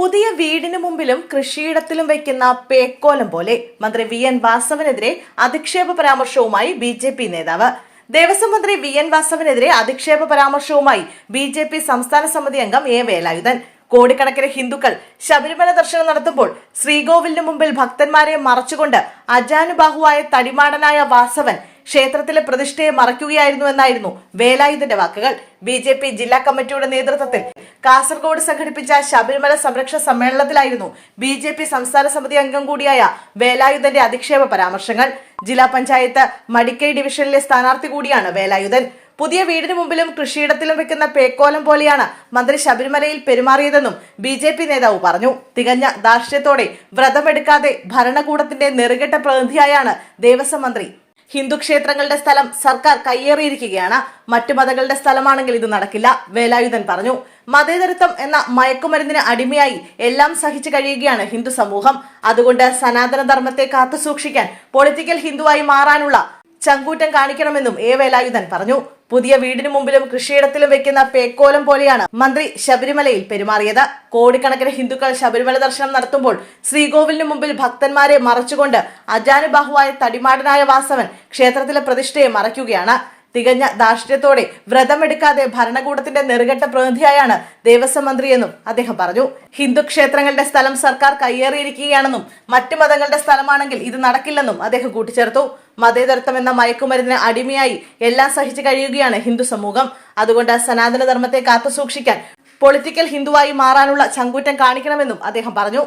പുതിയ വീടിന് മുമ്പിലും കൃഷിയിടത്തിലും വയ്ക്കുന്ന പേക്കോലം പോലെ മന്ത്രി വി എൻ വാസവനെതിരെ അധിക്ഷേപ പരാമർശവുമായി ബി നേതാവ്. ദേവസ്വം മന്ത്രി വി എൻ വാസവനെതിരെ അധിക്ഷേപ പരാമർശവുമായി ബി സംസ്ഥാന സമിതി അംഗം എ വേലായുധൻ. കോടിക്കണക്കിന് ഹിന്ദുക്കൾ ശബരിമല ദർശനം നടത്തുമ്പോൾ ശ്രീകോവിലിന് മുമ്പിൽ ഭക്തന്മാരെ മറച്ചുകൊണ്ട് അജാനുബാഹുവായ തടിമാടനായ വാസവൻ ക്ഷേത്രത്തിലെ പ്രതിഷ്ഠയെ മറയ്ക്കുകയായിരുന്നുവെന്നായിരുന്നു വേലായുധന്റെ വാക്കുകൾ. ബി ജില്ലാ കമ്മിറ്റിയുടെ നേതൃത്വത്തിൽ കാസർഗോഡ് സംഘടിപ്പിച്ച ശബരിമല സംരക്ഷണ സമ്മേളനത്തിലായിരുന്നു ബി സംസ്ഥാന സമിതി അംഗം കൂടിയായ വേലായുധന്റെ അധിക്ഷേപ പരാമർശങ്ങൾ. ജില്ലാ പഞ്ചായത്ത് മടിക്കൈ ഡിവിഷനിലെ സ്ഥാനാർത്ഥി കൂടിയാണ് വേലായുധൻ. പുതിയ വീടിന് മുമ്പിലും കൃഷിയിടത്തിലും വെക്കുന്ന പേക്കോലം പോലെയാണ് മന്ത്രി ശബരിമലയിൽ പെരുമാറിയതെന്നും ബി നേതാവ് പറഞ്ഞു. തികഞ്ഞ ധാർഷ്ട്യത്തോടെ വ്രതമെടുക്കാതെ ഭരണകൂടത്തിന്റെ നെറുകെട്ട പ്രതിനിധിയായാണ് ദേവസ്വം മന്ത്രി. ഹിന്ദു ക്ഷേത്രങ്ങളുടെ സ്ഥലം സർക്കാർ കയ്യേറിയിരിക്കുകയാണ്. മറ്റു മതങ്ങളുടെ സ്ഥലമാണെങ്കിൽ ഇത് നടക്കില്ല, വേലായുധൻ പറഞ്ഞു. മതേതരത്വം എന്ന മയക്കുമരുന്നിന് അടിമയായി എല്ലാം സഹിച്ചു കഴിയുകയാണ് ഹിന്ദു സമൂഹം. അതുകൊണ്ട് സനാതന ധർമ്മത്തെ കാത്തുസൂക്ഷിക്കാൻ പൊളിറ്റിക്കൽ ഹിന്ദുവായി മാറാനുള്ള ചങ്കൂറ്റം കാണിക്കണമെന്നും എ വേലായുധൻ പറഞ്ഞു. പുതിയ വീടിന് മുമ്പിലും കൃഷിയിടത്തിലും വെക്കുന്ന പേക്കോലം പോലെയാണ് മന്ത്രി ശബരിമലയിൽ പെരുമാറിയത്. കോടിക്കണക്കിന് ഹിന്ദുക്കൾ ശബരിമല ദർശനം നടത്തുമ്പോൾ ശ്രീകോവിലിന് മുമ്പിൽ ഭക്തന്മാരെ മറച്ചുകൊണ്ട് അജാനുബാഹുവായ തടിമാടനായ വാസവൻ ക്ഷേത്രത്തിലെ പ്രതിഷ്ഠയെ മറയ്ക്കുകയാണ്. തികഞ്ഞ ധാർഷ്ട്യത്തോടെ വ്രതമെടുക്കാതെ ഭരണകൂടത്തിന്റെ നെറുകെട്ട പ്രതിനിധിയായാണ് ദേവസ്വം മന്ത്രിയെന്നും അദ്ദേഹം പറഞ്ഞു. ഹിന്ദു ക്ഷേത്രങ്ങളുടെ സ്ഥലം സർക്കാർ കയ്യേറിയിരിക്കുകയാണെന്നും മറ്റു മതങ്ങളുടെ സ്ഥലമാണെങ്കിൽ ഇത് നടക്കില്ലെന്നും അദ്ദേഹം കൂട്ടിച്ചേർത്തു. മതേതരത്വം എന്ന മയക്കുമരുന്നിന് അടിമയായി എല്ലാം സഹിച്ചു കഴിയുകയാണ് ഹിന്ദു സമൂഹം. അതുകൊണ്ട് സനാതന ധർമ്മത്തെ കാത്തുസൂക്ഷിക്കാൻ പൊളിറ്റിക്കൽ ഹിന്ദുവായി മാറാനുള്ള ചങ്കൂറ്റം കാണിക്കണമെന്നും അദ്ദേഹം പറഞ്ഞു.